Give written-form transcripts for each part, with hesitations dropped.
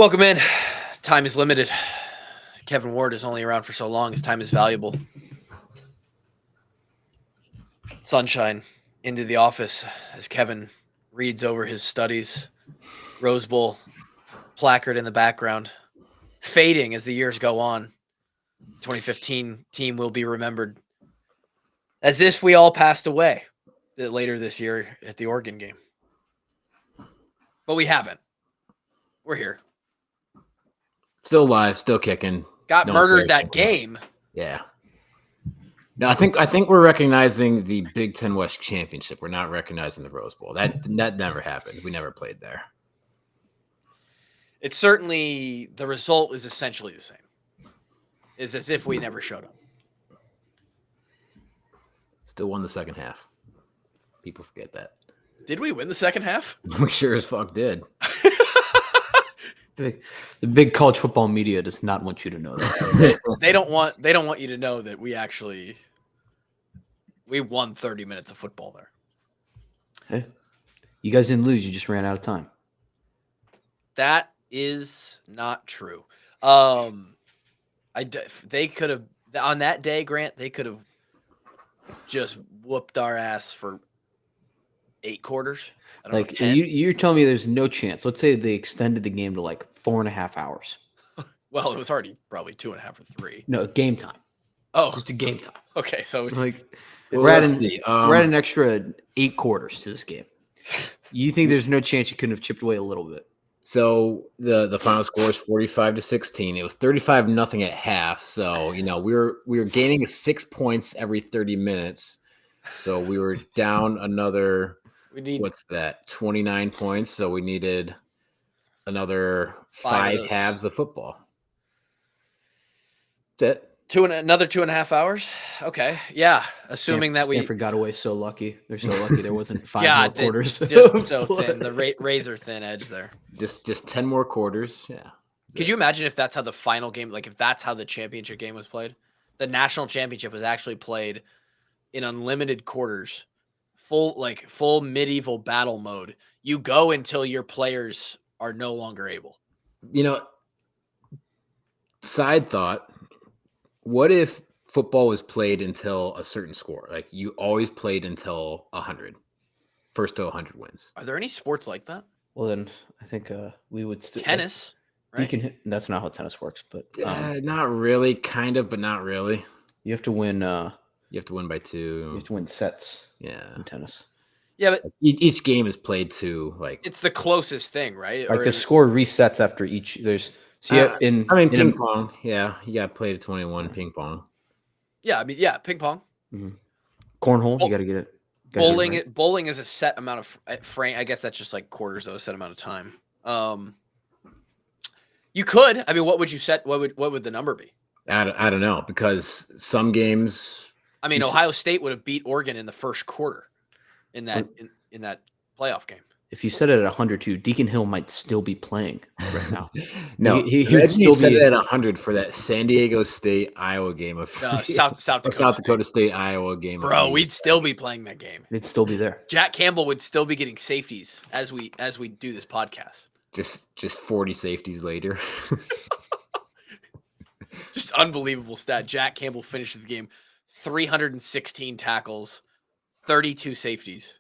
Welcome in. Time is limited. Kevin Ward is only around for so long. His time is valuable. Sunshine into the office as Kevin reads over his studies. Rose Bowl placard in the background, fading as the years go on. 2015 team will be remembered as if we all passed away later this year at the Oregon game. But we haven't. We're here. Still alive, still kicking. Got murdered that game. Yeah. No, I think we're recognizing the Big Ten West Championship. We're not recognizing the Rose Bowl. That never happened. We never played there. It's certainly, the result is essentially the same. It's as if we never showed up. Still won the second half. People forget that. Did we win the second half? We sure as fuck did. The big college football media does not want you to know that. They don't want you to know that we won 30 minutes of football there. Hey, you guys didn't lose. You just ran out of time. That is not true. They could have, on that day, Grant, they could have just whooped our ass for 8 quarters. Like, you're telling me there's no chance. Let's say they extended the game to like 4.5 hours. Well, it was already probably 2.5 or 3. No, game time. Oh, Just a game time. okay. So it's Like Well, we're let's adding see. we're adding an extra 8 quarters to this game. You think there's no chance you couldn't have chipped away a little bit? So the final score is 45-16. It was 35-0 at half. So we were gaining 6 points every 30 minutes. So we were down another. What's that? 29 points. So we needed another 5 halves of football. That's it. another 2.5 hours. Okay, yeah. Assuming that Stanford got away so lucky. They're so lucky there wasn't 5 more quarters. Just so thin, the razor thin edge there. Just 10 more quarters. Yeah. Could you imagine if that's how the final game, like if that's how the championship game was played? The national championship was actually played in unlimited quarters, full medieval battle mode. You go until your players are no longer able. Side thought, what if football was played until a certain score? Like you always played until 100. First to 100 wins. Are there any sports like that? Well, then I think we would still Tennis, right? That's not how tennis works, but Not really, kind of, but not really. you have to win. You have to win by 2. You have to win sets. Yeah. In tennis. Yeah, but Each game is played to it's the closest thing, right? Like the score resets after each. Ping pong. Yeah, you got to play to 21 ping pong. Yeah, ping pong. Mm-hmm. Cornhole, you got to get it. Bowling is a set amount of frame. I guess that's just like quarters, though, a set amount of time. You could. I mean, what would you set? What would the number be? I don't know, because some games. I mean, Ohio State would have beat Oregon in the first quarter in that in that playoff game. If you set it at 102, Deacon Hill might still be playing right now. No, he would still set it at 100 for that San Diego State Iowa game of South Dakota State Iowa game. Bro, we'd still be playing that game. It'd still be there. Jack Campbell would still be getting safeties as we do this podcast. Just 40 safeties later. Just unbelievable stat. Jack Campbell finishes the game 316 tackles, 32 safeties.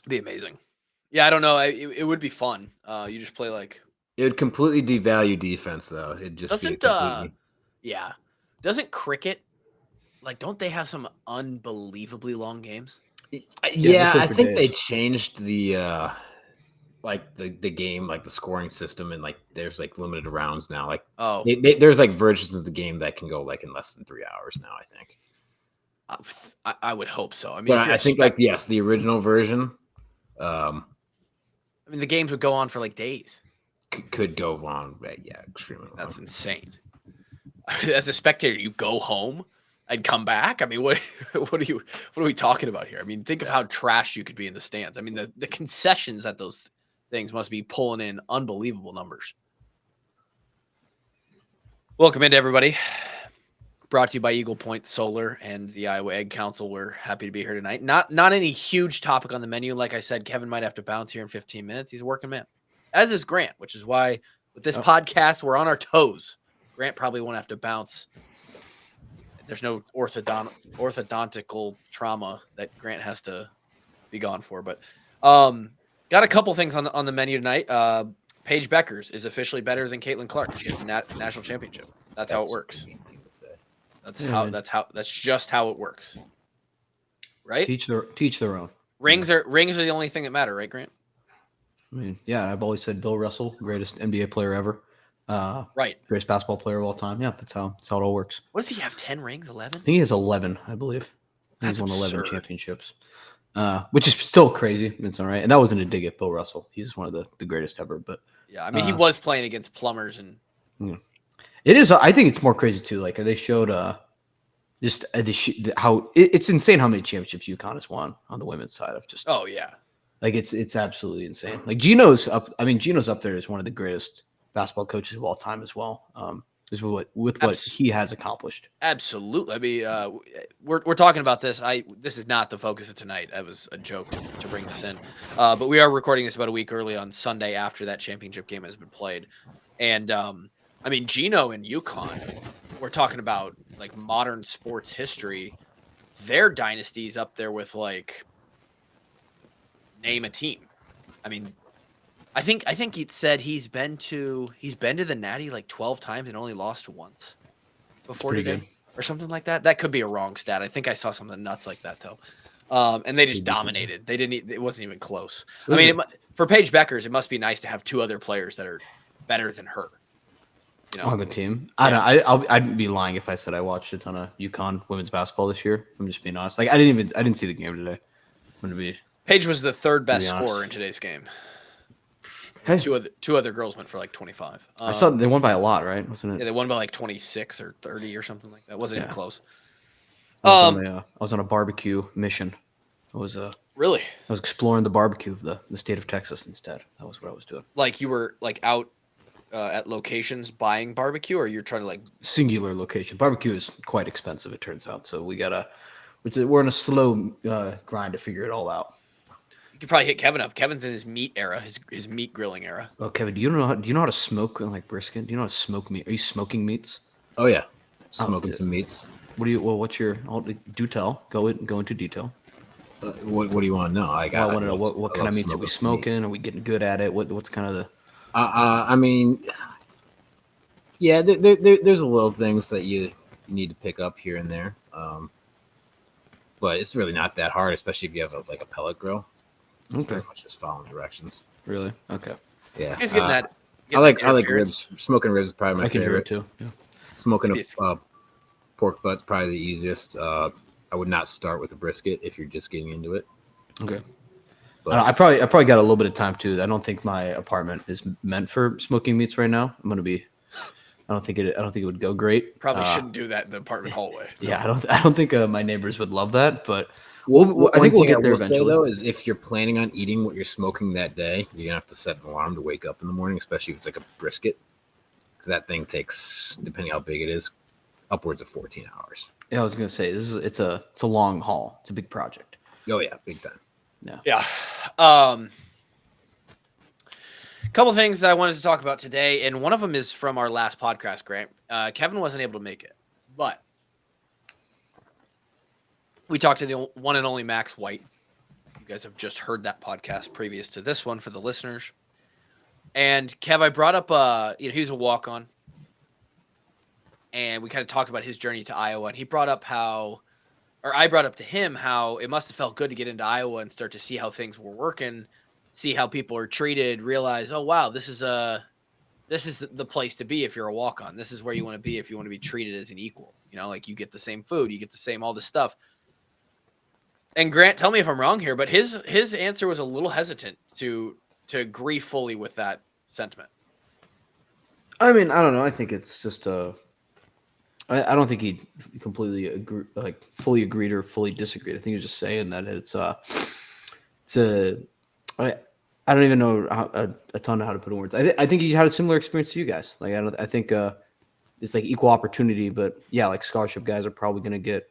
Be amazing. Yeah, I don't know. It would be fun. You just play like. It would completely devalue defense, though. It just doesn't cricket, like, don't they have some unbelievably long games? Yeah, I think they changed the the game, like the scoring system, and like there's like limited rounds now. Like there's like versions of the game that can go like in less than 3 hours now. I think. I would hope so. I mean, but I think the original version. I mean, the games would go on for like days. Could go on, yeah, extremely long. That's insane. As a spectator, you go home and come back. I mean, what are we talking about here? I mean, think of how trash you could be in the stands. I mean, the concessions at those things must be pulling in unbelievable numbers. Welcome into everybody. Brought to you by Eagle Point Solar and the Iowa Egg Council. We're happy to be here tonight. Not any huge topic on the menu. Like I said, Kevin might have to bounce here in 15 minutes. He's a working man. as is Grant, which is why with this podcast we're on our toes. Grant probably won't have to bounce. There's no orthodontical trauma that Grant has to be gone for. But got a couple things on the menu tonight. Paige Beckers is officially better than Caitlin Clark. She gets the national championship. That's how it works. That's just how it works. Right? Teach their own. Rings are the only thing that matter, right, Grant? I mean, yeah, I've always said Bill Russell, greatest NBA player ever. Right. Greatest basketball player of all time. Yeah, that's how it all works. What does he have? 10 rings? 11? I think he has 11, I believe. He's won 11 absurd. championships, which is still crazy. It's all right. And that wasn't a dig at Bill Russell. He's one of the greatest ever. But yeah, I mean, he was playing against plumbers and. Yeah. It is. I think it's more crazy too. Like they showed just how it's insane how many championships UConn has won on the women's side of just. Oh yeah. Like it's absolutely insane. Like Gino's up. I mean, Gino's up there as one of the greatest basketball coaches of all time as well. Is with what he has accomplished. Absolutely. I mean, we're talking about this. This is not the focus of tonight. That was a joke to bring this in. But we are recording this about a week early on Sunday after that championship game has been played. And I mean, Gino and UConn, we're talking about like modern sports history. Their dynasty's up there with like name a team. I mean, I think he said he's been to the Natty like 12 times and only lost once before today, or something like that. That could be a wrong stat. I think I saw something nuts like that though. And they just dominated. They didn't. It wasn't even close. I mean, for Paige Beckers, it must be nice to have two other players that are better than her. You know, on the team. I'd be lying if I said I watched a ton of UConn women's basketball this year. I'm just being honest. Like I didn't see the game today. I'm gonna be. Paige was the third best scorer in today's game. Hey. Two other girls went for like 25. I saw they won by a lot, right? Wasn't it? Yeah, they won by like 26 or 30 or something like that. It wasn't even close. I was on a barbecue mission. I was really. I was exploring the barbecue of the state of Texas instead. That was what I was doing. Like you were like out at locations buying barbecue, or you're trying to like singular location. Barbecue is quite expensive, it turns out. So we're in a slow grind to figure it all out. You could probably hit Kevin up. Kevin's in his meat era, his meat grilling era. Oh, Kevin, do you know how to smoke like brisket? Do you know how to smoke meat? Are you smoking meats? Oh yeah, smoking some meats. What's your? Do tell. Go into detail. What do you want to know? I want to know what kind of meats are we smoking? Are we getting good at it? What's kind of the? I mean, yeah, there's a little things that you need to pick up here and there, but it's really not that hard, especially if you have a pellet grill. Okay. Pretty much just following directions. Really? Okay. Yeah. You guys getting that? I like ribs. Smoking ribs is probably my favorite too. Yeah. Smoking a pork butt's probably the easiest. I would not start with a brisket if you're just getting into it. Okay. But I probably got a little bit of time too. I don't think my apartment is meant for smoking meats right now. I don't think it would go great. Probably shouldn't do that in the apartment hallway. Yeah, I don't think my neighbors would love that, but I think we'll get there eventually. Though, is if you're planning on eating what you're smoking that day, you're gonna have to set an alarm to wake up in the morning, especially if it's like a brisket, because that thing takes, depending how big it is, upwards of 14 hours. Yeah, I was gonna say it's a long haul. It's a big project. Oh yeah, big time. Yeah. A couple things that I wanted to talk about today, and one of them is from our last podcast, Grant. Kevin wasn't able to make it, but we talked to the one and only Max White. You guys have just heard that podcast previous to this one for the listeners. And Kev, I brought up, he was a walk-on, and we kind of talked about his journey to Iowa. And he brought up I brought up to him how it must have felt good to get into Iowa and start to see how things were working, see how people are treated, realize, oh wow, this is the place to be if you're a walk-on. This is where you want to be if you want to be treated as an equal. You know, like you get the same food, you get the same all this stuff. And Grant, tell me if I'm wrong here, but his answer was a little hesitant to agree fully with that sentiment. I mean, I don't know. I think it's just I don't think he completely fully agreed or fully disagreed. I think he's just saying that I don't even know a ton of how to put in words. I think he had a similar experience to you guys. Like I think it's like equal opportunity, but yeah, like scholarship guys are probably going to get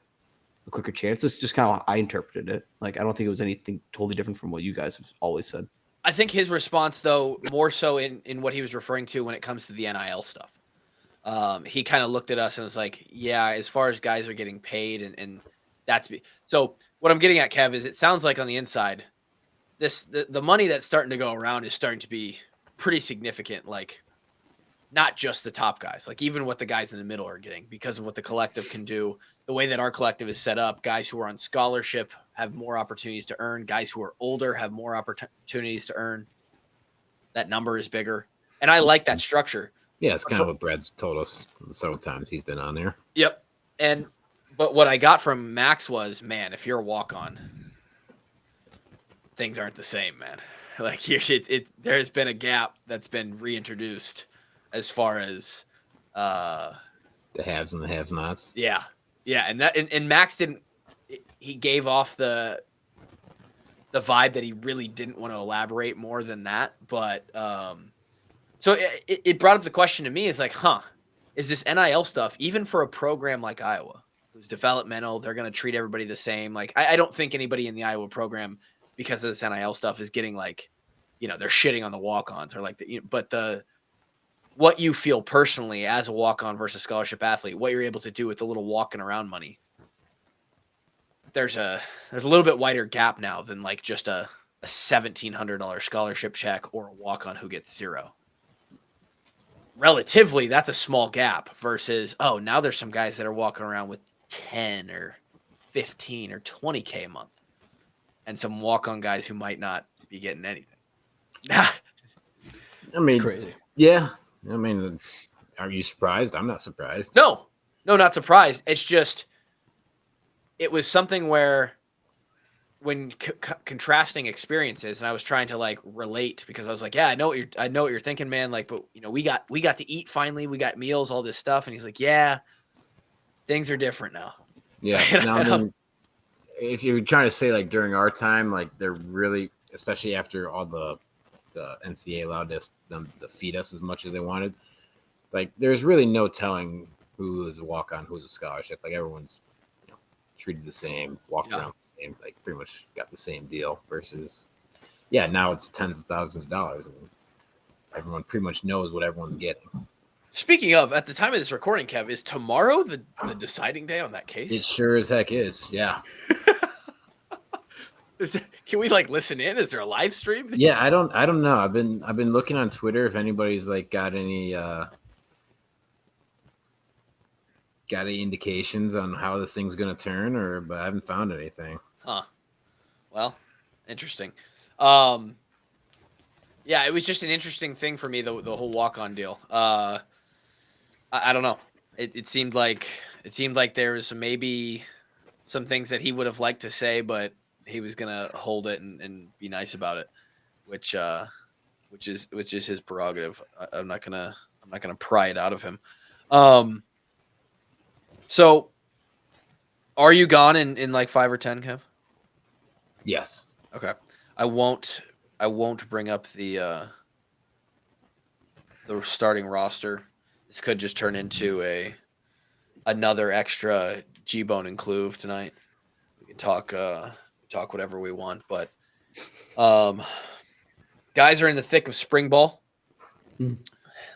a quicker chance. It's just kind of how I interpreted it. Like I don't think it was anything totally different from what you guys have always said. I think his response, though, more so in what he was referring to when it comes to the NIL stuff. He kind of looked at us and was like, yeah, as far as guys are getting paid and that's me. So what I'm getting at, Kev, is it sounds like on the inside, the money that's starting to go around is starting to be pretty significant. Like not just the top guys, like even what the guys in the middle are getting because of what the collective can do. The way that our collective is set up, guys who are on scholarship have more opportunities to earn. Guys who are older have more opportunities to earn. That number is bigger. And I like that structure. Yeah, it's kind of what Brad's told us several times he's been on there. Yep. But what I got from Max was, man, if you're a walk-on, things aren't the same, man. Like there's been a gap that's been reintroduced as far as the haves and the have-nots. Yeah. And Max didn't. He gave off the vibe that he really didn't want to elaborate more than that. But so it brought up the question to me is like, is this NIL stuff even for a program like Iowa, who's developmental? They're going to treat everybody the same. Like I don't think anybody in the Iowa program, because of this NIL stuff, is getting like, they're shitting on the walk-ons or like but what you feel personally as a walk-on versus scholarship athlete, what you're able to do with the little walking around money. There's a little bit wider gap now than like just a $1,700 scholarship check or a walk-on who gets zero. Relatively, that's a small gap versus, now there's some guys that are walking around with 10 or 15 or 20K a month and some walk-on guys who might not be getting anything. I mean, it's crazy. Yeah. I mean, are you surprised? I'm not surprised. No, not surprised. It's just, it was something where when contrasting experiences, and I was trying to like relate because I was like, yeah, I know what you're thinking, man. Like, but we got to eat finally. We got meals, all this stuff. And he's like, yeah, things are different now. Yeah. Now, I mean, if you're trying to say like during our time, like they're really, especially after all the NCAA allowed them to feed us as much as they wanted. Like, there's really no telling who is a walk-on, who's a scholarship. Like, everyone's treated the same, walked around the same, like pretty much got the same deal. Versus, now it's tens of thousands of dollars, and everyone pretty much knows what everyone's getting. Speaking of, at the time of this recording, Kev, is tomorrow the deciding day on that case? It sure as heck is. Yeah. Can we like listen in? Is there a live stream? Yeah, I don't know. I've been looking on Twitter if anybody's like got any indications on how this thing's gonna turn, but I haven't found anything. Well, interesting. Yeah, it was just an interesting thing for me, the whole walk-on deal. I don't know. It seemed like there was maybe some things that he would have liked to say, but he was gonna hold it and be nice about it, which is his prerogative. I'm not gonna pry it out of him. So are you gone in like 5 or 10, Kev? Yes. Okay. I won't bring up the starting roster. This could just turn into another extra G-Bone and Cloove tonight. We can talk whatever we want, but guys are in the thick of spring ball.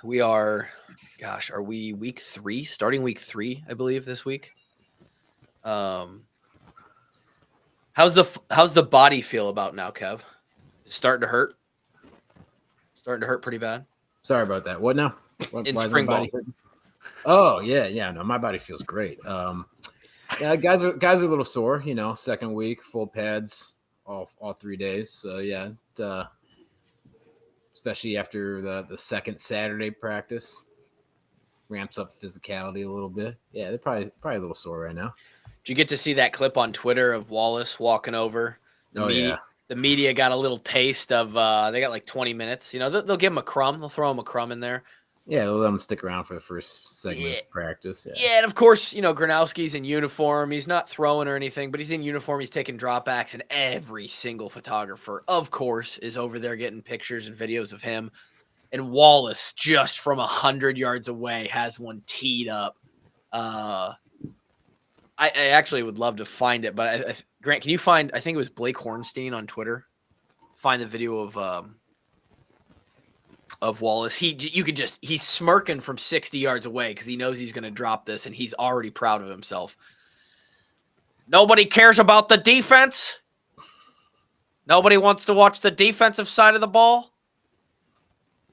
We are, are we week 3? Starting week 3, I believe, this week. How's the body feel about now, Kev? It's starting to hurt. Starting to hurt pretty bad. Sorry about that. What now? In spring ball. Oh yeah. No, my body feels great. Yeah, guys are a little sore. Second week, full pads, all 3 days. So yeah, especially after the second Saturday practice, ramps up physicality a little bit. Yeah, they're probably a little sore right now. Did you get to see that clip on Twitter of Wallace walking over? Yeah. The media got a little taste of. They got like 20 minutes. They'll give him a crumb. They'll throw him a crumb in there. Yeah, they'll let him stick around for the first segment of practice. Yeah, and of course, Gronowski's in uniform. He's not throwing or anything, but he's in uniform. He's taking dropbacks, and every single photographer, of course, is over there getting pictures and videos of him. And Wallace, just from 100 yards away, has one teed up. I actually would love to find it, but Grant, can you find? I think it was Blake Hornstein on Twitter find the video of Wallace. He's smirking from 60 yards away because he knows he's going to drop this, and he's already proud of himself. Nobody cares about the defense. Nobody wants to watch the defensive side of the ball.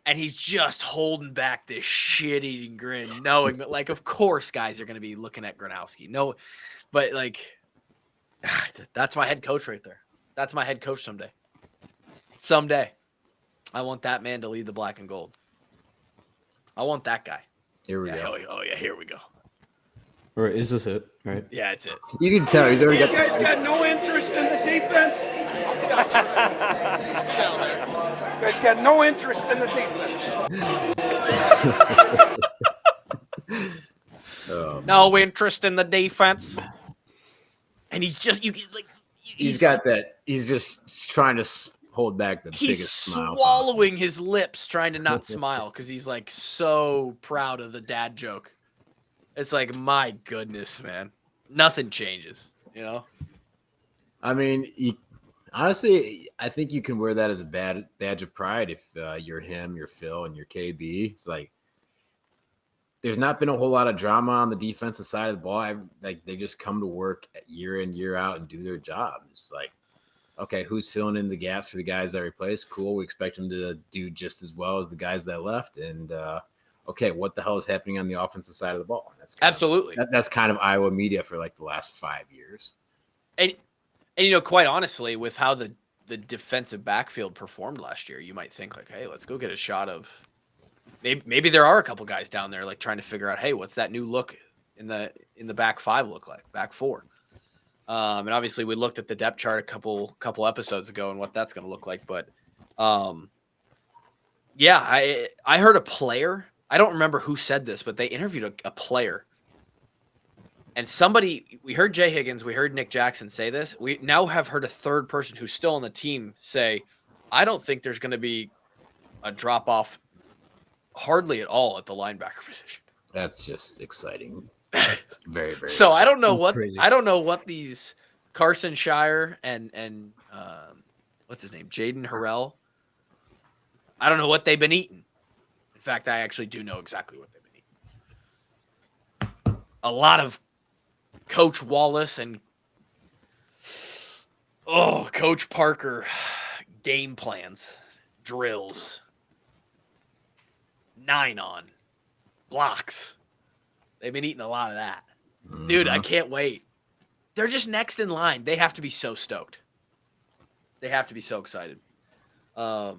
And he's just holding back this shit-eating grin, knowing that, like, of course guys are going to be looking at Gronowski. No, but, like, that's my head coach right there. That's my head coach someday. Someday. I want that man to lead the black and gold. I want that guy. Here we go. Oh, yeah, here we go. Or is this it? Right? Yeah, it's it. You can tell he's already got You guys got no interest in the defense? You guys got no interest in the defense. No interest in the defense. And he's just, he's got that. He's just trying to hold back the he's biggest smile. swallowing his lips, trying to not smile because he's like so proud of the dad joke. It's like, my goodness, man. Nothing changes, you know? I mean, honestly, I think you can wear that as a badge of pride if you're him, you're Phil, and you're KB. It's like there's not been a whole lot of drama on the defensive side of the ball. They just come to work year in, year out and do their job. It's like, okay, who's filling in the gaps for the guys that replace? Cool. We expect them to do just as well as the guys that left. And okay, what the hell is happening on the offensive side of the ball? Absolutely. That's kind of Iowa media for like the last 5 years. And you know, quite honestly, with how the defensive backfield performed last year, you might think like, hey, let's go get a shot of maybe there are a couple guys down there like trying to figure out, hey, what's that new look in the back five look like, back four? And obviously we looked at the depth chart a couple episodes ago and what that's going to look like. But yeah, I heard a player. I don't remember who said this, but they interviewed a player. And we heard Jay Higgins, we heard Nick Jackson say this. We now have heard a third person who's still on the team say, I don't think there's going to be a drop-off hardly at all at the linebacker position. That's just exciting. Very, very. So exciting. I don't know what these Carson Shire and what's his name? Jaden Harrell. I don't know what they've been eating. In fact, I actually do know exactly what they've been eating. A lot of Coach Wallace and Coach Parker game plans, drills, 9-on blocks. They've been eating a lot of that. Dude, I can't wait. They're just next in line. They have to be so stoked. They have to be so excited. And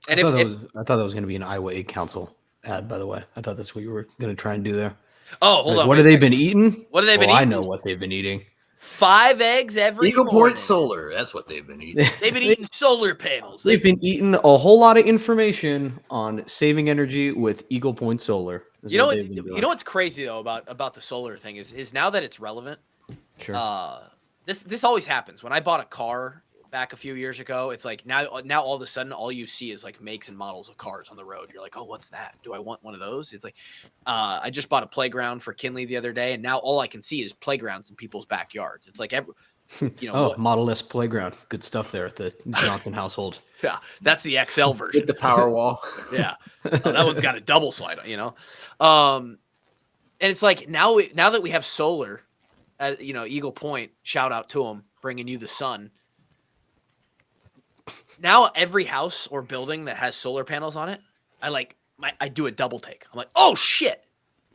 I thought that was going to be an Iowa Egg Council ad, by the way. I thought that's what you were going to try and do there. Oh, hold on. What have they been eating? What have they been eating? I know what they've been eating. 5 eggs every Eagle morning. Point Solar. That's what they've been eating. They've been eating solar panels. They've been eating a whole lot of information on saving energy with Eagle Point Solar. You know what's crazy though about the solar thing is now that it's relevant. Sure. This always happens. When I bought a car back a few years ago, it's like now all of a sudden all you see is like makes and models of cars on the road. You're like, oh, what's that? Do I want one of those? It's like I just bought a playground for Kinley the other day, and now all I can see is playgrounds in people's backyards. It's like Model S playground, good stuff there at the Johnson household. Yeah, that's the XL version With the power wall. Yeah, that one's got a double slide, and it's like now that we have solar, Eagle Point, shout out to them, bringing you the sun. Now every house or building that has solar panels on it, I do a double take. I'm like, oh shit,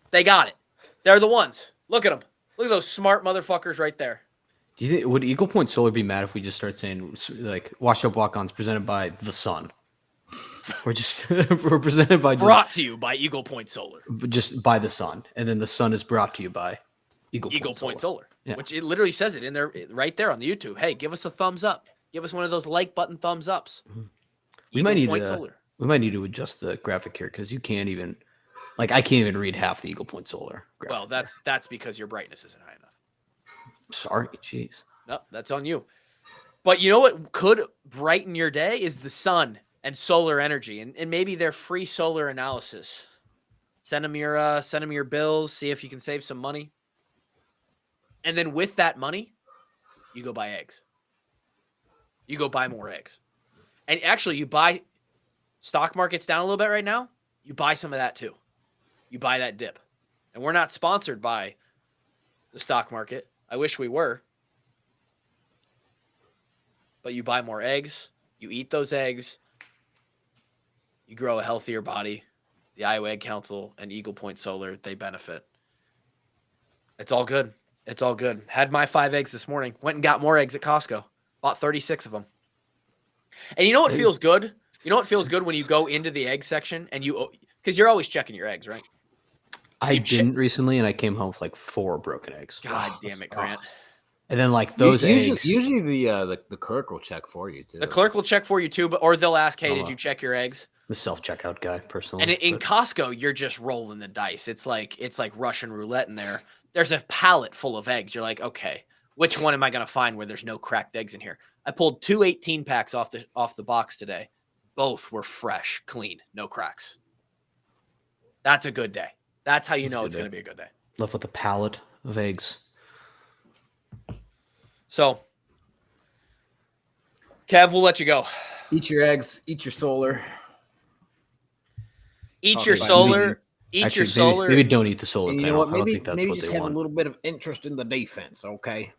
they got it. They're the ones. Look at them. Look at those smart motherfuckers right there. Do you think would Eagle Point Solar be mad if we just start saying like washed up walk-ons presented by the sun? We're presented by brought to you by Eagle Point Solar. Just by the sun, and then the sun is brought to you by Eagle Point Solar. Yeah. Which it literally says it in there right there on the YouTube. Hey, give us a thumbs up. Give us one of those like button thumbs ups. Mm-hmm. We might need to adjust the graphic here because you can't even I can't even read half the Eagle Point Solar graphic. Well, that's because your brightness isn't high enough. Sorry, jeez. No, that's on you. But you know what could brighten your day is the sun and solar energy, and maybe their free solar analysis. Send them your bills, see if you can save some money, and then with that money, you go buy eggs. You go buy more eggs. And actually, you buy stock market's down a little bit right now. You buy some of that too. You buy that dip. And we're not sponsored by the stock market. I wish we were. But you buy more eggs. You eat those eggs. You grow a healthier body. The Iowa Egg Council and Eagle Point Solar, they benefit. It's all good. It's all good. Had my 5 eggs this morning. Went and got more eggs at Costco. Bought 36 of them. And you know what feels good? You know what feels good when you go into the egg section and because you're always checking your eggs, right? I didn't recently, and I came home with like 4 broken eggs. God damn it, Grant. And then like those eggs. Usually the clerk will check for you too. The clerk will check for you too, or they'll ask, "Hey, did you check your eggs?" I'm a self-checkout guy personally. And in Costco, you're just rolling the dice. It's like Russian roulette in there. There's a pallet full of eggs. You're like, okay, which one am I going to find where there's no cracked eggs in here? I pulled 2 18-packs off the box today. Both were fresh, clean, no cracks. That's a good day. That's how you know it's going to be a good day. Left with a pallet of eggs. So, Kev, we'll let you go. Eat your eggs. Eat your solar. Eat your solar. Eat your solar. Maybe don't eat the solar panel. You know what? I don't Maybe think that's what just they have want. a little bit of interest in the defense, okay?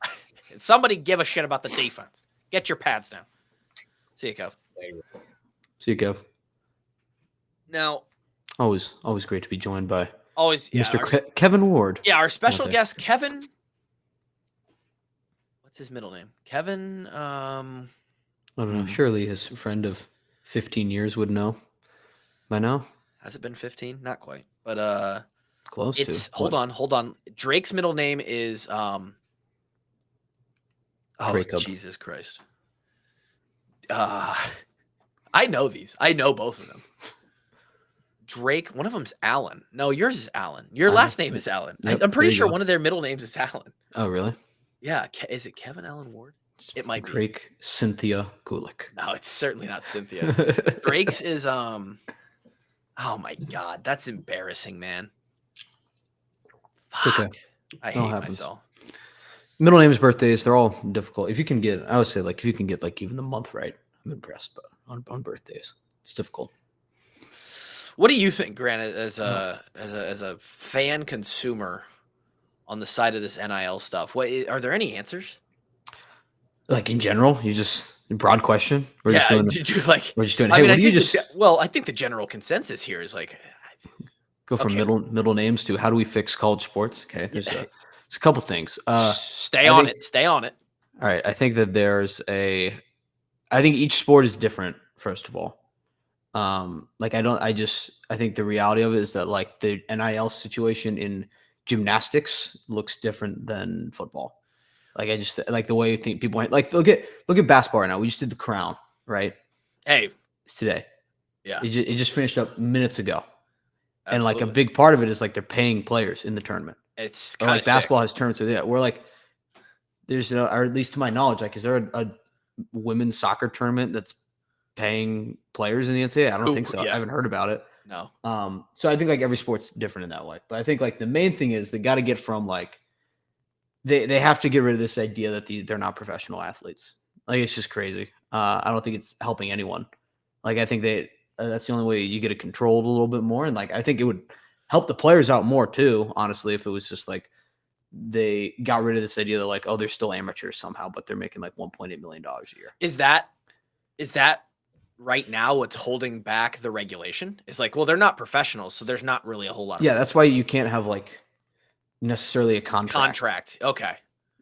Somebody give a shit about the defense. Get your pads down. See you, Kev. See you, Kev. Now, always great to be joined by Mr. Kevin Ward. Yeah, our special guest, Kevin. What's his middle name? Kevin. I don't know. Surely his friend of 15 years would know by now. Has it been 15? Not quite, but close. Hold on. Drake's middle name is Jesus Christ. I know these. I know both of them. Drake, one of them's Allen. No, yours is Allen. Your last name is Allen. Yep, I'm pretty sure one of their middle names is Allen. Oh, really? Yeah. Is it Kevin Allen Ward? It might be. Drake Cynthia Gulick. No, it's certainly not Cynthia. Drake's is oh my God, that's embarrassing, man. It's okay. I hate myself. Middle names, birthdays, they're all difficult. If you can get, I would say, like, if you can get like even the month right, I'm impressed. But on birthdays, it's difficult. What do you think, Grant, as a fan consumer on the side of this NIL stuff? Are there any answers? Like in general, you just broad question. We're just doing. Hey, I think the general consensus here is like go from middle names to how do we fix college sports? Okay, there's a couple things. Stay on it. All right, I think that I think each sport is different. First of all. I think the reality of it is that like the NIL situation in gymnastics looks different than football. Like I just like the way people like look at basketball right now. We just did the crown, right? Hey, it's today. Yeah. It just finished up minutes ago. Absolutely. And like a big part of it is like they're paying players in the tournament. It's kind of like basketball has tournaments with it. We're like there's or at least to my knowledge, like is there a women's soccer tournament that's paying players in the NCAA? I don't think so. Yeah. I haven't heard about it. No. So I think like every sport's different in that way. But I think like the main thing is they got to get from like they have to get rid of this idea that they're not professional athletes. Like it's just crazy. I don't think it's helping anyone. Like I think that's the only way you get it controlled a little bit more. And like I think it would help the players out more too, honestly, if it was just like they got rid of this idea that like, oh, they're still amateurs somehow, but they're making like $1.8 million a year. Is that right now what's holding back the regulation? It's like, well, they're not professionals, so there's not really a whole lot of that's why you can't have like necessarily a contract. Okay.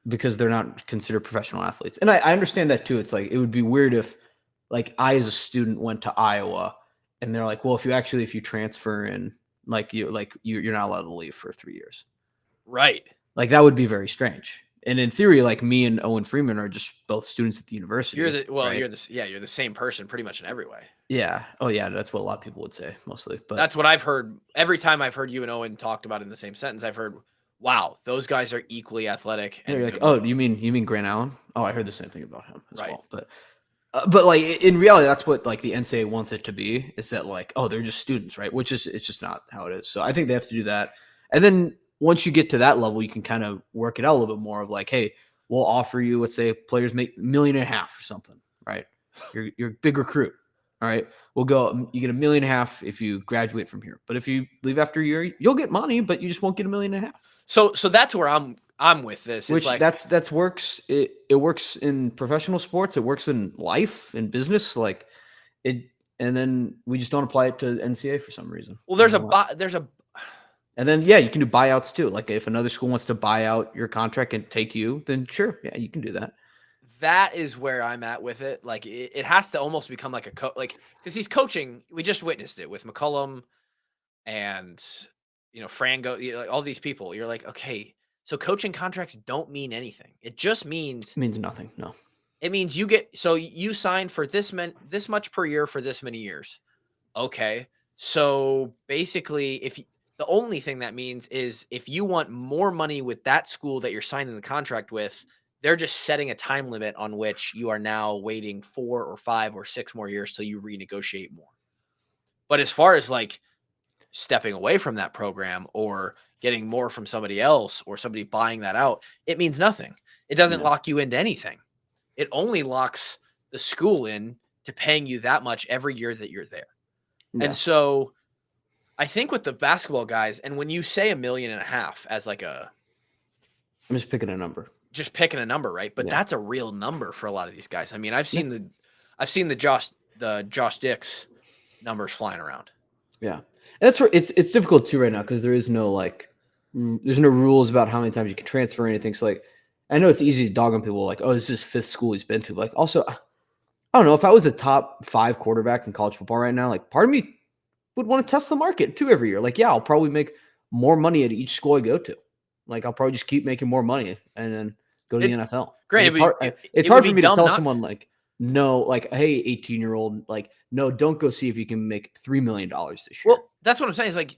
Because they're not considered professional athletes. And I understand that too. It's like it would be weird if like I as a student went to Iowa and they're like, well, if you transfer in, you're not allowed to leave for 3 years. Right. Like that would be very strange. And in theory, like me and Owen Freeman are just both students at the university. You're the same person pretty much in every way. Yeah. Oh yeah. That's what a lot of people would say mostly, but that's what I've heard. Every time I've heard you and Owen talked about it in the same sentence, I've heard, wow, those guys are equally athletic. And you're like, oh, you mean Grant Allen? Oh, I heard the same thing about him as well. But like in reality, that's what like the NCAA wants it to be, is that like, oh, they're just students, right? Which is, it's just not how it is. So I think they have to do that. And then once you get to that level, you can kind of work it out a little bit more of like, hey, we'll offer you, let's say players make $1.5 million or something, right? You're a big recruit. All right. We'll go, you get $1.5 million if you graduate from here. But if you leave after a year, you'll get money, but you just won't get $1.5 million. So that's where I'm with this. Which like that's works. It works in professional sports. It works in life, in business. Like it, and then we just don't apply it to NCAA for some reason. well, and then you can do buyouts too. Like if another school wants to buy out your contract and take you, then sure, yeah, you can do that. That is where I'm at with it. Like it has to almost become like because he's coaching. We just witnessed it with McCollum and Frango, like all these people. You're like, okay, so coaching contracts don't mean anything. It just means nothing. No, it means you signed for this much per year for this many years. Okay, so basically, the only thing that means is if you want more money with that school that you're signing the contract with, they're just setting a time limit on which you are now waiting 4 or 5 or 6 more years till you renegotiate more. But as far as like stepping away from that program or getting more from somebody else or somebody buying that out, it means nothing. It doesn't lock you into anything. It only locks the school in to paying you that much every year that you're there. Yeah. And so I think with the basketball guys, and when you say $1.5 million as like I'm just picking a number. Just picking a number, right? But that's a real number for a lot of these guys. I mean, I've seen the Josh Dix numbers flying around. Yeah, and that's where it's difficult too right now because there is no there's no rules about how many times you can transfer or anything. So like, I know it's easy to dog on people like, oh, this is 5th school he's been to. But like, also, I don't know if I was a top 5 quarterback in college football right now. Like, part of me would want to test the market too every year. Like, yeah, I'll probably make more money at each school I go to. Like, I'll probably just keep making more money and then go to the NFL. Granted, it's hard for me to tell someone like, no, like, hey, 18-year-old, like, no, don't go see if you can make $3 million this year. Well, that's what I'm saying. Is like,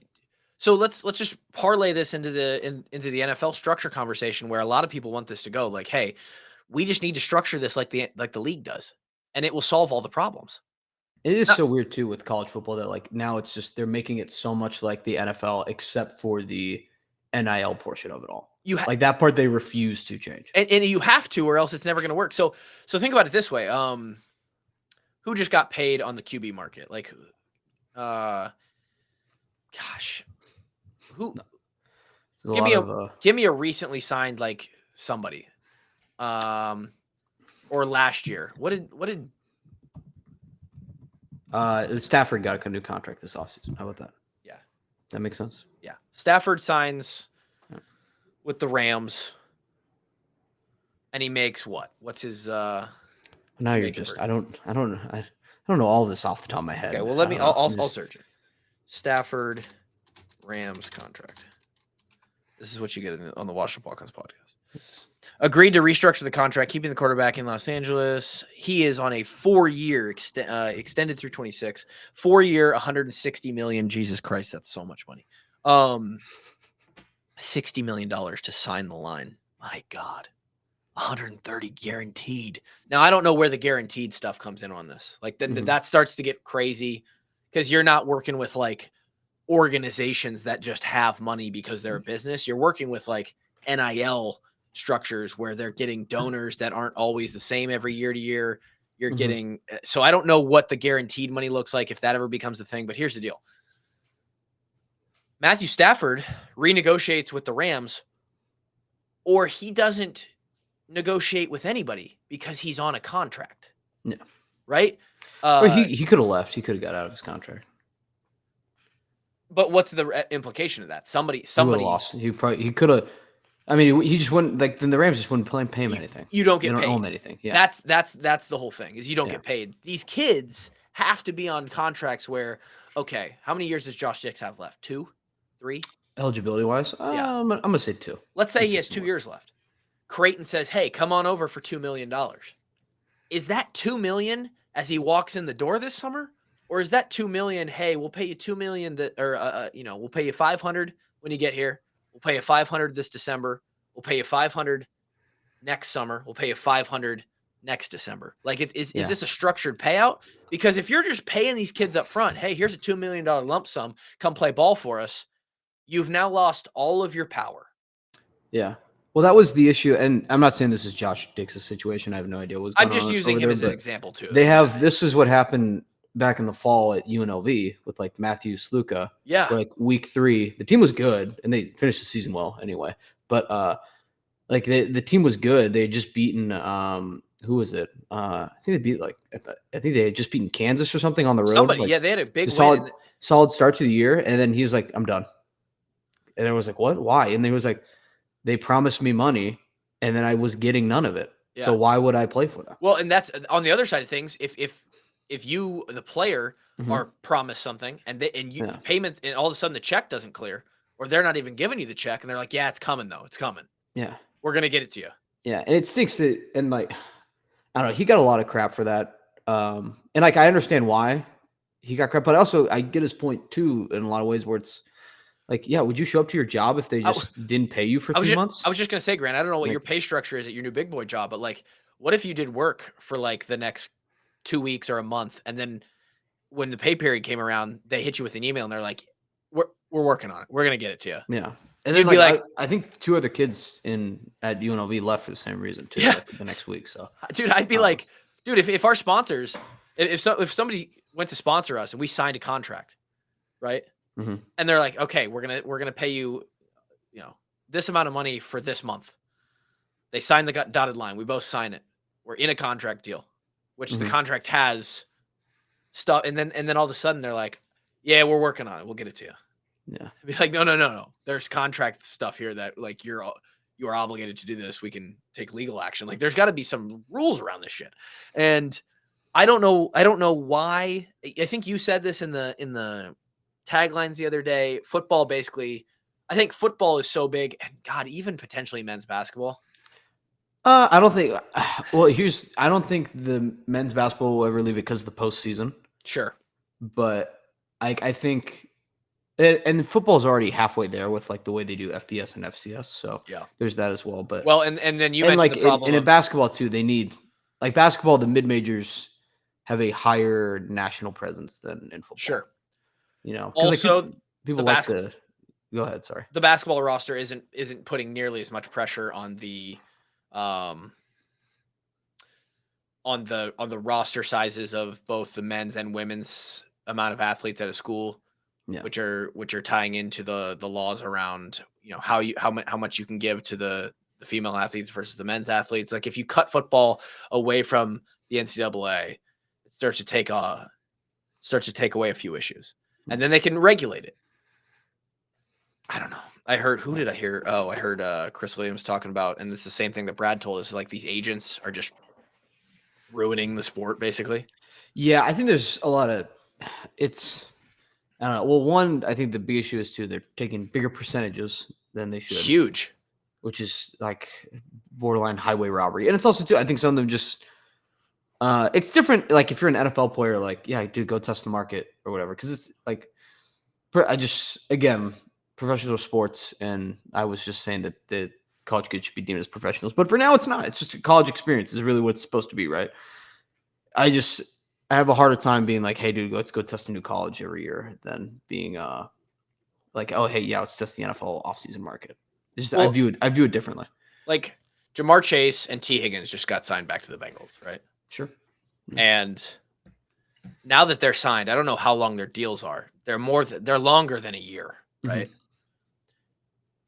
so let's just parlay this into the NFL structure conversation where a lot of people want this to go. Like, hey, we just need to structure this like the league does, and it will solve all the problems. It is so weird too with college football that like now it's just they're making it so much like the NFL except for the NIL portion of it all. Like that part they refuse to change. And you have to, or else it's never going to work. So think about it this way. Who just got paid on the QB market? Like, gosh, who? Give me a recently signed like somebody, or last year. What did? Stafford got a new contract this offseason. How about that? Yeah, that makes sense. Yeah, Stafford signs with the Rams, and he makes what? What's his? Now you're just. I don't know all of this off the top of my head. Okay, well I'll search it. Stafford Rams contract. This is what you get on the Washington Walk-ons podcast. Agreed to restructure the contract, keeping the quarterback in Los Angeles. He is on a 4-year extended through 26, 4-year, $160 million. Jesus Christ, that's so much money. $60 million to sign the line. My God, 130 guaranteed. Now I don't know where the guaranteed stuff comes in on this. Like then that starts to get crazy because you're not working with like organizations that just have money because they're a business. You're working with like NIL structures where they're getting donors that aren't always the same every year to year. You're getting, so I don't know what the guaranteed money looks like if that ever becomes a thing, but here's the deal. Matthew Stafford renegotiates with the Rams, or he doesn't negotiate with anybody because he's on a contract. Yeah. Right? He could have left. He could have got out of his contract. But what's the implication of that? Somebody lost. He could have. I mean, he just wouldn't like. Then the Rams just wouldn't pay him anything. You don't get paid. They don't own anything. Yeah, that's the whole thing. Is you don't get paid. These kids have to be on contracts where, okay, how many years does Josh Dix have left? 2, 3? Eligibility wise, I'm gonna say 2. Let's say he has 2 years left. Creighton says, "Hey, come on over for $2 million." Is that $2 million as he walks in the door this summer? Or is that $2 million? Hey, we'll pay you $2 million we'll pay you $500 when you get here. We'll pay you $500 this December. We'll pay you $500 next summer. We'll pay you $500 next December. Like, is this a structured payout? Because if you're just paying these kids up front, hey, here's a $2 million lump sum. Come play ball for us. You've now lost all of your power. Yeah. Well, that was the issue, and I'm not saying this is Josh Dix' situation. I have no idea what's going I'm on. just using over him there, as an but example too. They have this is what happened back in the fall at UNLV with like Matthew Sluka. Yeah. Where, like week 3, the team was good and they finished the season well anyway. But like the team was good. They had just beaten who was it? I think they beat I think they had just beaten Kansas or something on the road. Somebody, like, yeah, they had a big solid win. solid start to the year, and then he's like, I'm done. And I was like, what? Why? And he was like, they promised me money, and then I was getting none of it. Yeah. So why would I play for them? Well, and that's on the other side of things. If you, the player, Mhm. are promised something and you Yeah. payment, and all of a sudden the check doesn't clear, or they're not even giving you the check, and they're like, yeah, it's coming though, it's coming. Yeah. We're gonna get it to you. Yeah, and it stinks that, and like, I don't know, he got a lot of crap for that. And like, I understand why he got crap, but also I get his point too in a lot of ways where it's like, yeah, would you show up to your job if they just didn't pay you for 3 months? I was just gonna say, Grant, I don't know what your Like- pay structure is at your new big boy job, but like, what if you did work for like the next 2 weeks or a month, and then when the pay period came around, they hit you with an email and they're like, we're working on it, we're gonna get it to you. Yeah. And You'd then be like, like- I think 2 other kids at UNLV left for the same reason too. Yeah. Like, the next week. So Dude, I'd be like, dude, if our sponsors, if somebody went to sponsor us and we signed a contract, right? Mhm. And they're like, okay, we're gonna pay you, this amount of money for this month. They sign the dotted line. We both sign it. We're in a contract deal, which the Mhm. contract has stuff, and then all of a sudden they're like, yeah, we're working on it. We'll get it to you. yeah. I'd be like, no. There's contract stuff here that like you are obligated to do this. We can take legal action. Like there's got to be some rules around this shit. And I don't know why. I think you said this in the taglines the other day. Football, basically, I think football is so big, and God, even potentially men's basketball. I don't think. Well, I don't think the men's basketball will ever leave it because of the postseason. Sure. But I think, and football's already halfway there with like the way they do FBS and FCS. So Yeah. there's that as well. But Well, and then you and mentioned like the problem. in basketball too, they need like basketball. The mid majors have a higher national presence than in football. Sure. 'Cause, like, Also, people like to. Go ahead. Sorry. the basketball roster isn't putting nearly as much pressure on the on the roster sizes of both the men's and women's amount of athletes at a school, Yeah. which are tying into the laws around how much you can give to the female athletes versus the men's athletes. Like if you cut football away from the NCAA, it starts to take away a few issues, and then they can regulate it. I don't know. Who did I hear? Oh, I heard Chris Williams talking about, and it's the same thing that Brad told us. Like these agents are just ruining the sport, basically. Yeah, I think there's a lot of it's. I don't know. Well, one, I think the big issue is too they're taking bigger percentages than they should, Huge. which is like borderline highway robbery. And it's also too, I think some of them just it's different. Like if you're an NFL player, like, yeah, dude, go test the market or whatever. Cause it's like again, professional sports, and I was just saying that the college kids should be deemed as professionals. But for now it's not. It's just a college experience is really what it's supposed to be, right? I have a harder time being like, hey, dude, let's go test a new college every year than being like, oh, hey, yeah, let's test the NFL offseason market. I view it differently. Like Jamar Chase and T. Higgins just got signed back to the Bengals, right? Sure. And now that they're signed, I don't know how long their deals are. They're longer than a year, right? Mm-hmm.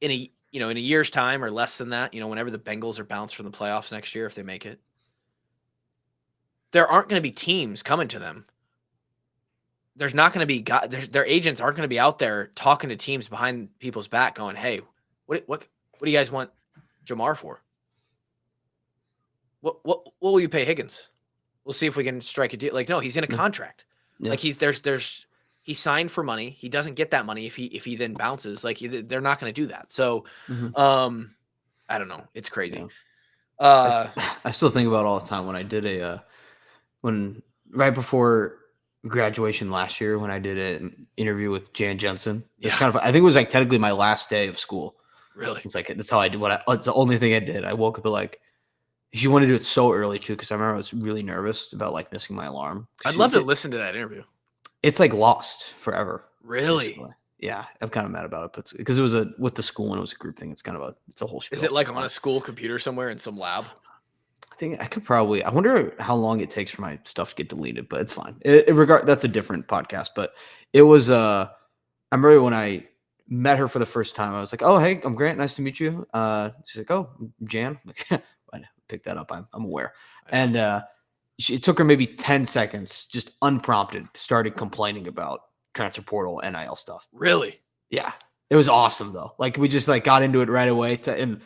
In a year's time or less than that, whenever the Bengals are bounced from the playoffs next year, if they make it, there aren't going to be teams coming to them. There's not going to be their agents aren't going to be out there talking to teams behind people's back going, hey, what do you guys want Jamar for? What will you pay Higgins? We'll see if we can strike a deal. Like, no, he's in a contract. Yeah. Like he's signed for money. He doesn't get that money if he then bounces. Like they're not going to do that. So, I don't know. It's crazy. Yeah. I still think about it all the time when I did right before graduation last year when I did an interview with Jan Jensen. It's kind of, I think it was like technically my last day of school. Really? It's like that's how I did it's the only thing I did. I woke up at like she wanted to do it so early too because I remember I was really nervous about like missing my alarm. I'd love to listen to that interview. It's like lost forever. Really? Basically. Yeah, I'm kind of mad about it, because it was with the school and it was a group thing. It's kind of it's a whole spiel. Is it like It's on fine. a school computer somewhere in some lab? I think I could probably. I wonder how long it takes for my stuff to get deleted, but it's fine. That's a different podcast. But it was. I remember when I met her for the first time. I was like, "Oh, hey, I'm Grant. Nice to meet you." She's like, "Oh, Jan." I'm like, I picked that up. I'm aware. And it took her maybe 10 seconds, just unprompted, started complaining about transfer portal NIL stuff. Really? Yeah. It was awesome though. Like we just got into it right away and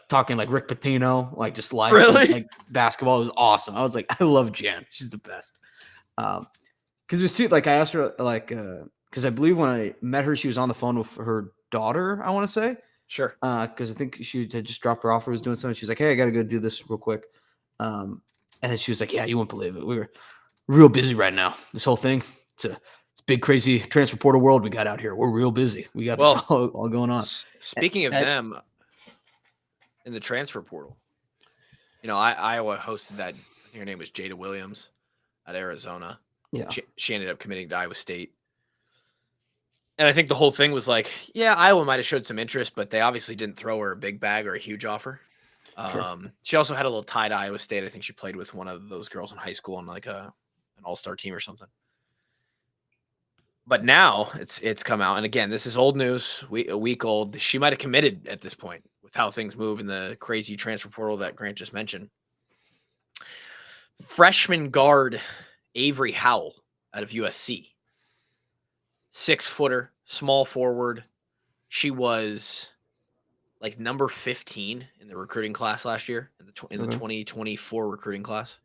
talking like Rick Pitino, like just live Really? like basketball. It was awesome. I was like, I love Jan. She's the best. Because it was too, I asked her because I believe when I met her, she was on the phone with her daughter, I want to say. Sure. Because I think she had just dropped her off or was doing something. She was like, "Hey, I got to go do this real quick." And then she was like, "Yeah, you won't believe it. We were real busy right now. This whole thing. It's a big, crazy transfer portal world we got out here. We're real busy. We got this all going on." Speaking of them in the transfer portal, Iowa hosted that. I think her name was Jada Williams at Arizona. Yeah. She ended up committing to Iowa State. And I think the whole thing was like, yeah, Iowa might have showed some interest, but they obviously didn't throw her a big bag or a huge offer. Sure. She also had a little tie to Iowa State. I think she played with one of those girls in high school on an all-star team or something. But now it's come out, and again, this is old news, a week old. She might have committed at this point with how things move in the crazy transfer portal that Grant just mentioned. Freshman guard Avery Howell out of USC. 6-footer, small forward. She was like number 15 in the recruiting class last year, in the 2024 recruiting class.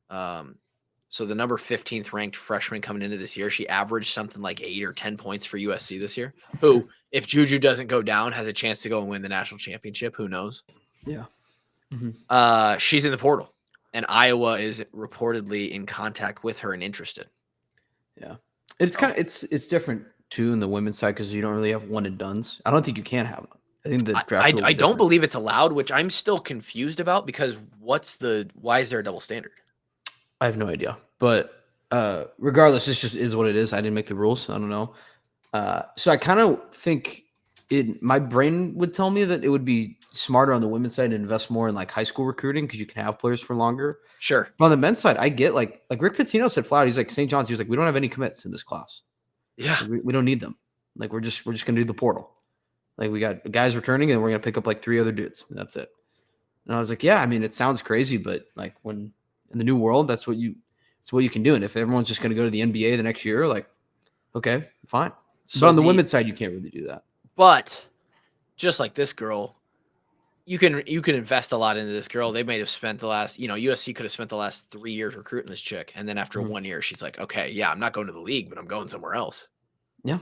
So the number 15th ranked freshman coming into this year, she averaged something like 8 or 10 points for USC this year. Who, if Juju doesn't go down, has a chance to go and win the national championship. Who knows? Yeah. She's in the portal, and Iowa is reportedly in contact with her and interested. Yeah. It's kind of it's different too in the women's side because you don't really have one and dones. I don't think you can have them. I think the draft. I don't believe it's allowed, which I'm still confused about because why is there a double standard? I have no idea, but regardless, this just is what it is. I didn't make the rules. I don't know. So I kind of think my brain would tell me that it would be smarter on the women's side to invest more in high school recruiting because you can have players for longer. Sure. But on the men's side, I get like Rick Pitino said flat out, he's like St. John's. He was like, we don't have any commits in this class. Yeah. We don't need them. Like we're just gonna do the portal. Like we got guys returning and we're gonna pick up 3 other dudes. And that's it. And I was like, yeah, I mean, it sounds crazy, but when in the new world, that's what you can do. And if everyone's just gonna go to the NBA the next year, okay, fine. So but on the women's side, you can't really do that. But just like this girl, you can invest a lot into this girl. They may have spent the last, USC could have spent the last 3 years recruiting this chick. And then after 1 year, she's like, okay, yeah, I'm not going to the league, but I'm going somewhere else. Yeah.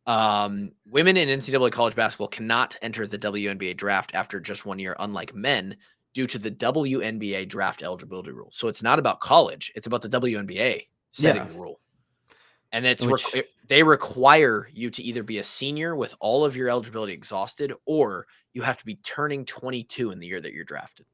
Women in NCAA college basketball cannot enter the WNBA draft after just 1 year, unlike men, due to the WNBA draft eligibility rule. So it's not about college. It's about the WNBA setting the rule. And they require you to either be a senior with all of your eligibility exhausted, or you have to be turning 22 in the year that you're drafted.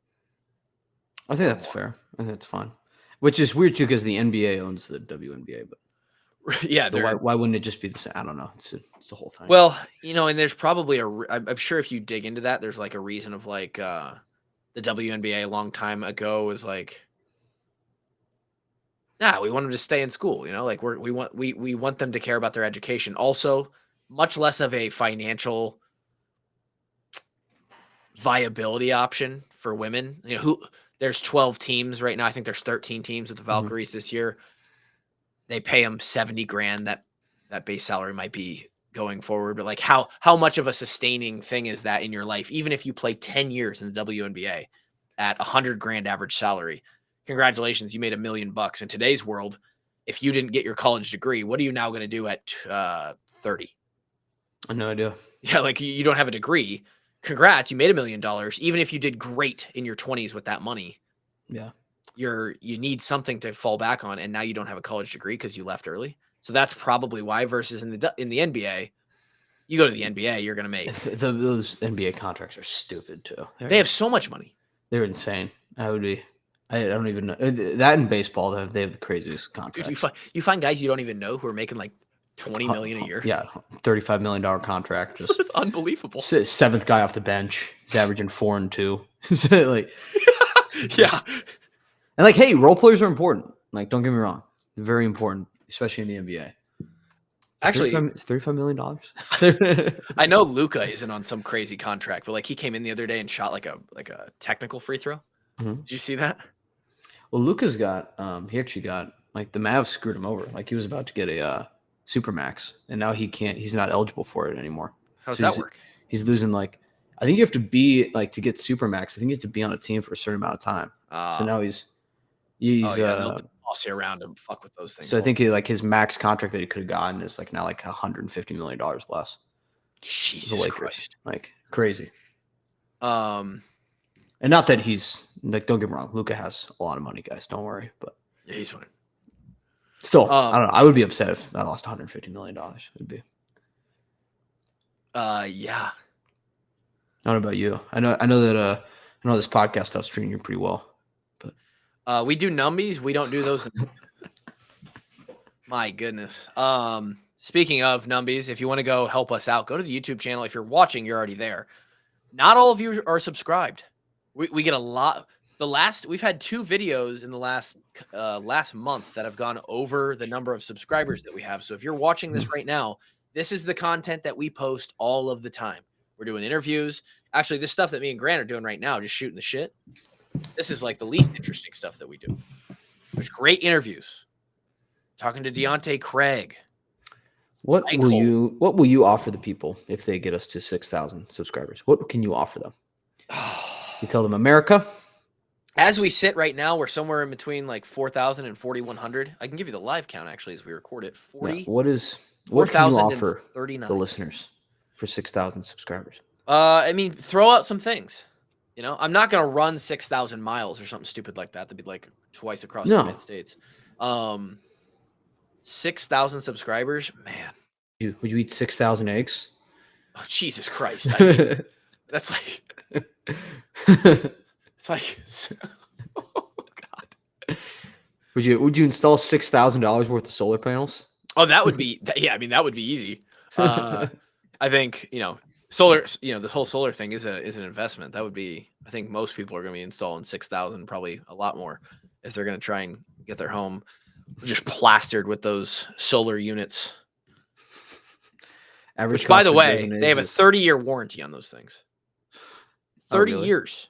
I think that's fair. I think that's fine. Which is weird too, because the NBA owns the WNBA. But yeah, so why wouldn't it just be the same? I don't know. It's the whole thing. Well, and there's probably I'm sure if you dig into that, there's a reason of the WNBA a long time ago was we want them to stay in school, we want them to care about their education. Also, much less of a financial viability option for women. There's 12 teams right now. I think there's 13 teams with the Valkyries this year. They pay them $70,000. That base salary might be going forward, but how much of a sustaining thing is that in your life? Even if you play 10 years in the WNBA at $100,000 average salary, congratulations, you made $1 million. In today's world, if you didn't get your college degree, what are you now going to do at 30? I have no idea. Yeah, you don't have a degree. Congrats, you made $1 million. Even if you did great in your 20s with that money, yeah, you need something to fall back on, and now you don't have a college degree because you left early. So that's probably why. Versus in the NBA, you go to the NBA, you're going to make those NBA contracts are stupid too. They have so much money. They're insane. I don't even know that in baseball. They have the craziest contracts. Dude, you find guys you don't even know who are making $20 million a year. Yeah, $35 million contract. Just It's unbelievable. seventh guy off the bench. He's averaging 4 and 2. So, like, Yeah. and like, hey, role players are important. Like, don't get me wrong, they're very important, especially in the NBA. Actually, $35 million. I know Luka isn't on some crazy contract, but like he came in the other day and shot like a technical free throw. Mhm. Did you see that? Well, Luka's got he actually got, like, the Mavs screwed him over. Like, he was about to get a Supermax, and now he can't. He's not eligible for it anymore. How does So that work? He's losing, like, I think you have to be, like, to get Supermax. I think you have to be on a team for a certain amount of time. So now he's they'll boss you around and fuck with those things. So I think his max contract that he could have gotten is like now like $150 million less. Jesus Christ, like crazy. And not that he's like, don't get me wrong, Luka has a lot of money, guys. Don't worry, but yeah, he's fine. Still, I don't know. I would be upset if I lost $150 million. It'd be. Yeah. I don't know about you. I know that I know this podcast stuff's treating you pretty well. But we do numbies. We don't do those. My goodness. Speaking of numbies, if you want to go help us out, go to the YouTube channel. If you're watching, you're already there. Not all of you are subscribed. We get a lot. We've had 2 videos in the last month that have gone over the number of subscribers that we have. So if you're watching this right now, this is the content that we post all of the time. We're doing interviews. Actually, this stuff that me and Grant are doing right now, just shooting the shit. This is like the least interesting stuff that we do. There's great interviews. Talking to Deontay Craig. what will you offer the people if they get us to 6,000 subscribers? What can you offer them? You tell them, America. As we sit right now, we're somewhere in between like 4,000 and 4,100. I can give you the live count actually as we record it. 40. Yeah, what can you offer the listeners for 6,000 subscribers? I mean, throw out some things. You know, I'm not going to run 6,000 miles or something stupid like that. That'd be like twice across the United States. 6,000 subscribers, man. Would you eat 6,000 eggs? Oh, Jesus Christ. That's like, it's like, oh God. Would you install $6,000 worth of solar panels? Oh, that would be, yeah. I mean, that would be easy. I think, solar, the whole solar thing is an investment. That would be, I think most people are going to be installing 6,000, probably a lot more if they're going to try and get their home just plastered with those solar units. Which, by the way, they have a 30-year warranty on those things. 30 years.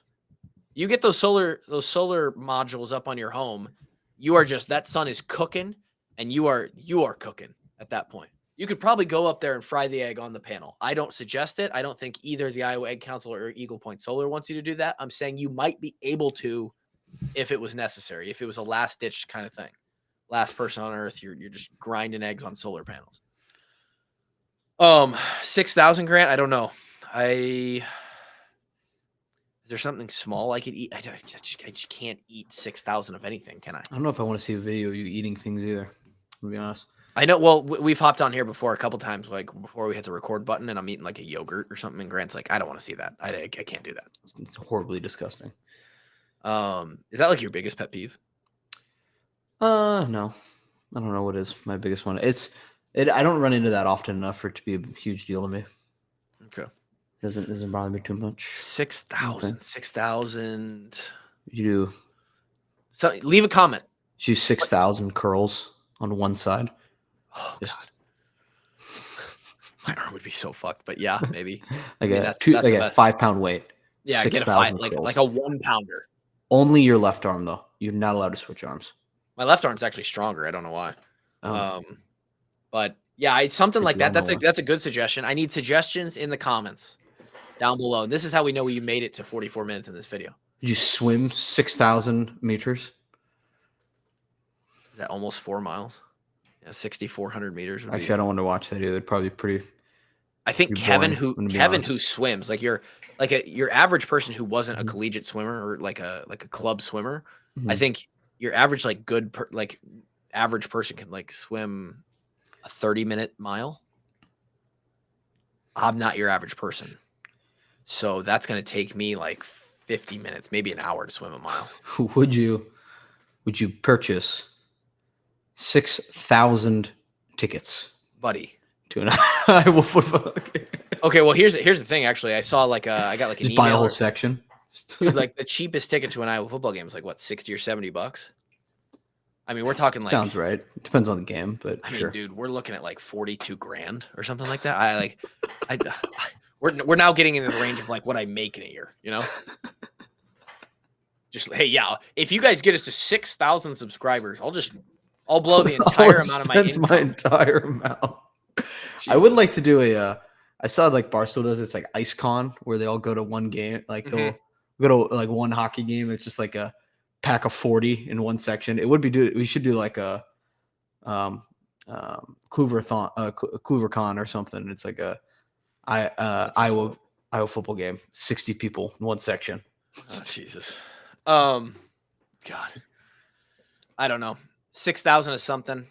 You get those solar modules up on your home, you are just, that sun is cooking, and you are cooking at that point. You could probably go up there and fry the egg on the panel. I don't suggest it. I don't think either the Iowa Egg Council or Eagle Point Solar wants you to do that. I'm saying you might be able to if it was necessary, if it was a last-ditch kind of thing. Last person on earth, you're just grinding eggs on solar panels. 6,000, Grant, I don't know. Is there something small I could eat? I just can't eat 6,000 of anything, can I? I don't know if I want to see a video of you eating things either, to be honest. I know. Well, we've hopped on here before a couple times, like before we hit the record button, and I'm eating like a yogurt or something. And Grant's like, I don't want to see that. I can't do that. It's horribly disgusting. Is that like your biggest pet peeve? No, I don't know what is my biggest one. I don't run into that often enough for it to be a huge deal to me. Okay. Doesn't bother me too much. 6,000. 6,000. You do. So leave a comment. You do 6,000 curls on one side. Oh, God. My arm would be so fucked, but yeah, maybe. Like a 5-pound weight. Yeah, get a 5, like a 1-pounder. Only your left arm though. You're not allowed to switch arms. My left arm's actually stronger. I don't know why. But yeah, something like that. That's a good suggestion. I need suggestions in the comments down below. This is how we know you made it to 44 minutes in this video. Did you swim 6,000 meters? Is that almost 4 miles? Yeah, 6,400 meters. Actually, I don't want to watch that either. They'd probably be pretty. I think Kevin who swims, like your average person who wasn't a collegiate swimmer or like a club swimmer, I think your average average person can like swim a 30-minute mile. I'm not your average person, so that's going to take me like 50 minutes, maybe an hour to swim a mile. Would you purchase 6,000 tickets buddy. To an Iowa football game. Okay, well here's the thing. Actually, I saw I got like an Just buy a email. whole section. Dude, like the cheapest ticket to an Iowa football game is like what, $60 or $70? I mean, we're talking like Sounds right. It depends on the game, but I sure. mean, dude, we're looking at like 42 grand or something like that. We're now getting into the range of like what I make in a year, you know? Just hey, yeah. If you guys get us to 6,000 subscribers, I'll blow the entire amount of my income. My entire amount. I would like to do I saw like Barstool does it's like IceCon where they all go to one game, like they'll go to like one hockey game. It's just like a pack of 40 in one section. It would be we should do like a CluverCon or something. It's like a Iowa football game. 60 people in one section. Oh, Jesus. God. I don't know. 6,000 is something.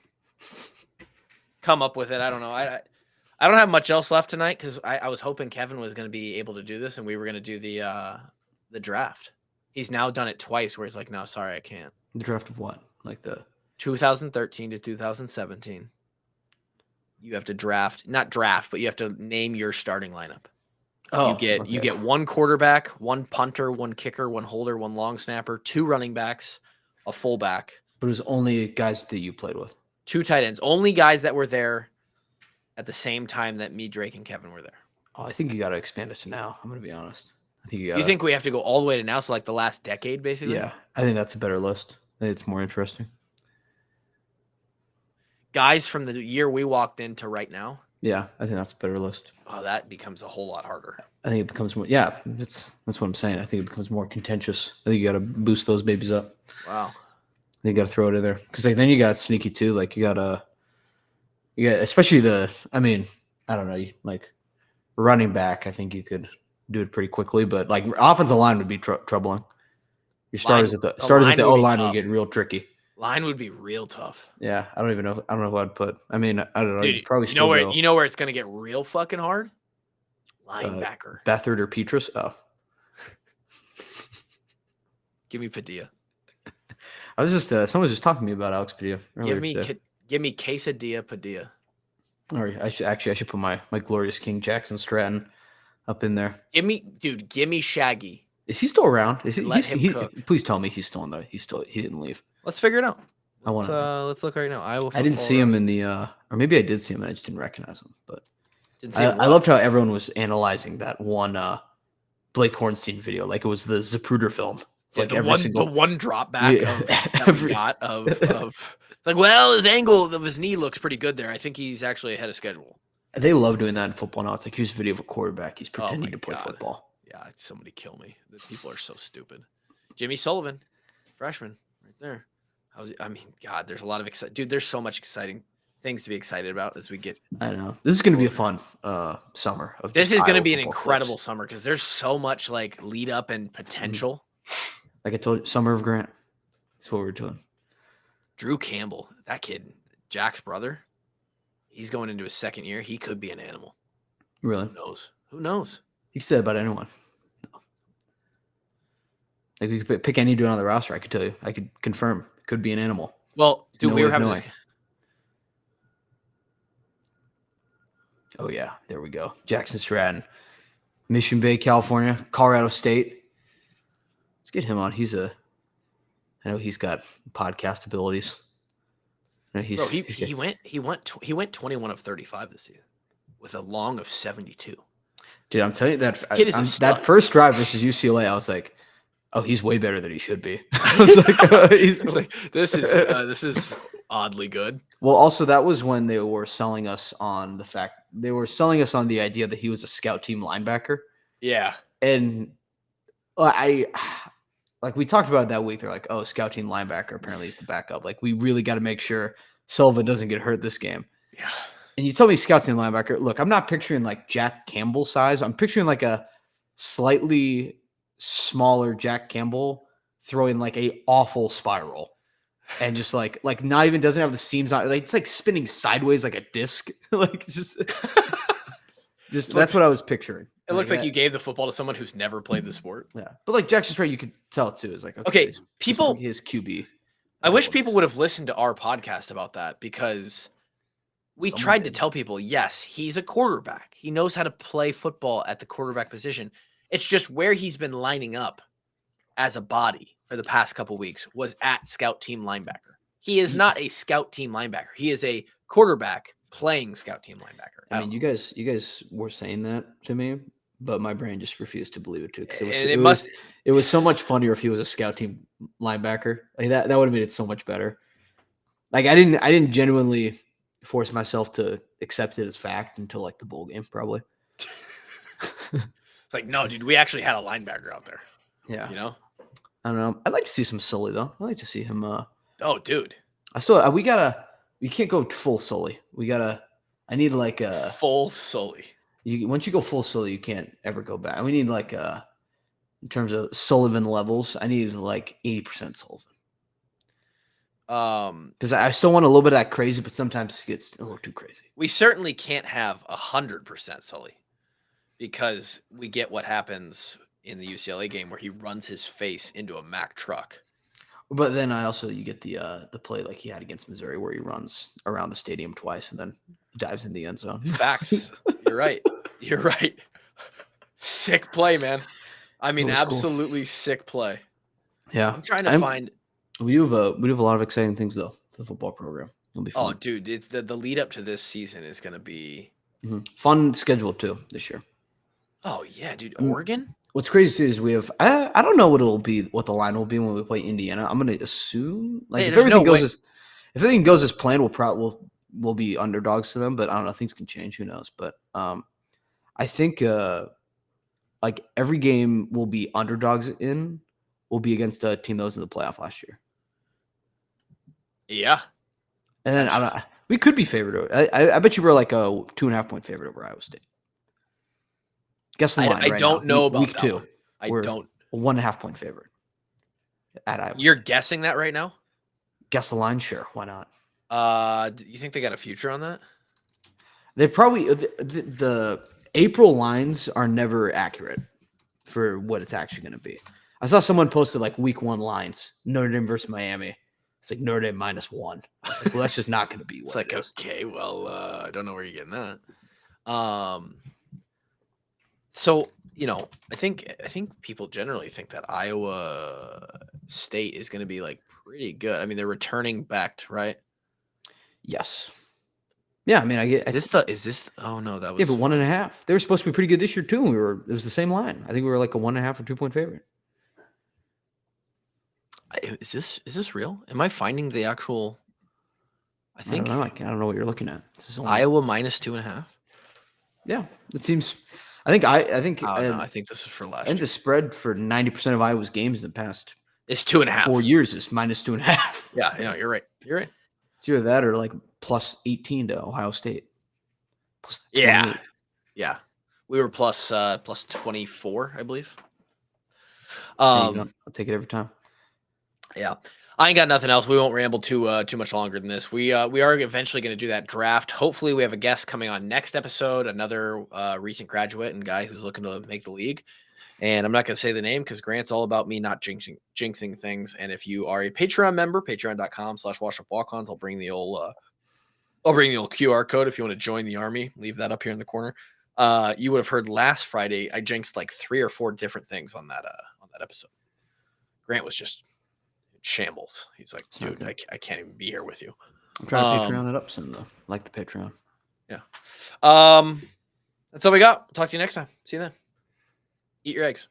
Come up with it. I don't know. I don't have much else left tonight because I was hoping Kevin was going to be able to do this and we were going to do the draft. He's now done it twice where he's like, no, sorry, I can't. The draft of what? Like the 2013 to 2017. You have to not draft, but you have to name your starting lineup. Oh, you get one quarterback, one punter, one kicker, one holder, one long snapper, 2 running backs, a fullback. But it was only guys that you played with. 2 tight ends. Only guys that were there at the same time that me, Drake, and Kevin were there. Oh, I think you got to expand it to now. I'm going to be honest. I think You think we have to go all the way to now? So like the last decade, basically? Yeah, I think that's a better list. I think it's more interesting. Guys from the year we walked into right now. Yeah, I think that's a better list. Oh, that becomes a whole lot harder. I think it becomes more. Yeah, that's what I'm saying. I think it becomes more contentious. I think you got to boost those babies up. Wow. You got to throw it in there because like then you got sneaky too. Like you got especially I mean, I don't know, like running back. I think you could do it pretty quickly, but like offensive line would be troubling. Your starters at the O line would get real tricky. Line would be real tough. Yeah, I don't know who I'd put. I mean, I don't know. Dude, probably you know where it's gonna get real fucking hard? Linebacker. Beathard or Petrus. Oh, give me Padilla. I was just someone was just talking to me about Alex Padilla. Give me Quesadilla Padilla. All right, I should put my glorious King Jackson Stratton up in there. Give me Shaggy. Is he still around? Is he? Let him cook. Please tell me he's still in there. He didn't leave. Let's figure it out. Let's look right now. I didn't see him in the or maybe I did see him and I just didn't recognize him. But I loved how everyone was analyzing that one Blake Hornstein video like it was the Zapruder film. Yeah, Like the one drop back of like, well, his angle of his knee looks pretty good there. I think he's actually ahead of schedule. They love doing that in football now. It's like here's a video of a quarterback. He's pretending to play football. Yeah, somebody kill me. The people are so stupid. Jimmy Sullivan, freshman, right there. I mean, God, there's a lot of dude. There's so much exciting things to be excited about as we get. I know this is going to be a fun summer. This is going to be an incredible summer because there's so much like lead up and potential. Like I told you, Summer of Grant. That's what we're doing. Drew Campbell, that kid, Jack's brother. He's going into his second year. He could be an animal. Really? Who knows? You can say that about anyone. Like we could pick any dude on the roster. I could tell you. I could confirm. Could be an animal. Well, dude, we were having this. Oh yeah, there we go. Jackson Stratton, Mission Bay, California, Colorado State. Let's get him on. I know he's got podcast abilities. He went 21 of 35 this season with a long of 72. Dude, I'm telling you that first drive versus UCLA, I was like, oh, he's way better than he should be. I was like, this is oddly good. Well, also that was when they were selling us on the idea that he was a scout team linebacker. Yeah, and like we talked about it that week. They're like, oh, scout team linebacker. Apparently he's the backup. Like we really got to make sure Sullivan doesn't get hurt this game. Yeah. And you told me scout team linebacker. Look, I'm not picturing like Jack Campbell size. I'm picturing like a slightly smaller Jack Campbell throwing like a awful spiral and just like not even doesn't have the seams on. Like it's like spinning sideways like a disc. Like just that's what I was picturing. It looks like you gave the football to someone who's never played the sport. Yeah, but like Jackson Stratton, you could tell too. Is like people. His QB. I wish people would have listened to our podcast about that because we Someone tried to did. tell people, yes, he's a quarterback. He knows how to play football at the quarterback position. It's just where he's been lining up as a body for the past couple weeks was at scout team linebacker. He is not a scout team linebacker. He is a quarterback playing scout team linebacker. I mean, you guys were saying that to me, but my brain just refused to believe it too because And it was so much funnier if he was a scout team linebacker. Like that would have made it so much better. Like I didn't genuinely force myself to accept it as fact until like the bowl game, probably. It's like, no, dude, we actually had a linebacker out there. Yeah, You know? I don't know. I'd like to see some Sully though. I'd like to see him. Oh, dude. We can't go full Sully. I need like a Full Sully. once you go full Sully, you can't ever go back. We need like in terms of Sullivan levels, I need like 80% Sullivan. Because I still want a little bit of that crazy, but sometimes it gets a little too crazy. We certainly can't have 100% Sully because we get what happens in the UCLA game where he runs his face into a Mack truck. But then you get the play like he had against Missouri where he runs around the stadium twice and then dives in the end zone. Facts. You're right. You're right. Sick play, man. I mean, absolutely cool. Sick play. Yeah. I'm trying to find. We do have a lot of exciting things though. The football program. It'll be fun. Oh, dude, the lead up to this season is going to be fun schedule too this year. Oh yeah, dude. Oregon. What's crazy is we have. I don't know what the line will be when we play Indiana. I'm going to assume like if everything goes as planned, we'll be underdogs to them. But I don't know. Things can change. Who knows? But I think like every game we'll be underdogs in will be against a team that was in the playoff last year. Yeah. And then we could be favored. I bet you we're like a 2.5 point favorite over Iowa State. Guess the line. I don't know about week that 2. One. I we're don't. A 1.5 point favorite at Iowa. You're guessing that right now? Guess the line, sure. Why not? Do you think they got a future on that? They probably the April lines are never accurate for what it's actually going to be. I saw someone posted like week 1 lines, Notre Dame versus Miami. It's like Notre Dame -1. I was like, well, that's just not going to be what it's like, it is. Okay, well, I don't know where you're getting that. So, I think people generally think that Iowa State is going to be like pretty good. I mean, they're returning back, right? Yes. Yeah, I mean, I get. Is this? Oh no, that was. Yeah, but 1.5. They were supposed to be pretty good this year too. It was the same line. I think we were like a 1.5 or 2 point favorite. Is this real? Am I finding the actual? I think I don't know what you're looking at. Iowa -2.5. Yeah, it seems. I think. I think this is for last. I think the spread for 90% of Iowa's games in the past is 2.5. 4 years is -2.5. Yeah, you're right. You're right. It's either that or like +18 to Ohio State. Yeah. We were plus 24, I believe. I'll take it every time. Yeah. I ain't got nothing else. We won't ramble too much longer than this. We are eventually going to do that draft. Hopefully, we have a guest coming on next episode, another recent graduate and guy who's looking to make the league. And I'm not going to say the name because Grant's all about me not jinxing things. And if you are a Patreon member, patreon.com/washupwalk-ons, I'll bring the old QR code if you want to join the army. Leave that up here in the corner. You would have heard last Friday I jinxed like 3 or 4 different things on that episode. Grant was just shambles. He's like, dude, okay. I can't even be here with you. I'm trying to Patreon it up some though. Like the Patreon. Yeah. That's all we got. We'll talk to you next time. See you then. Eat your eggs.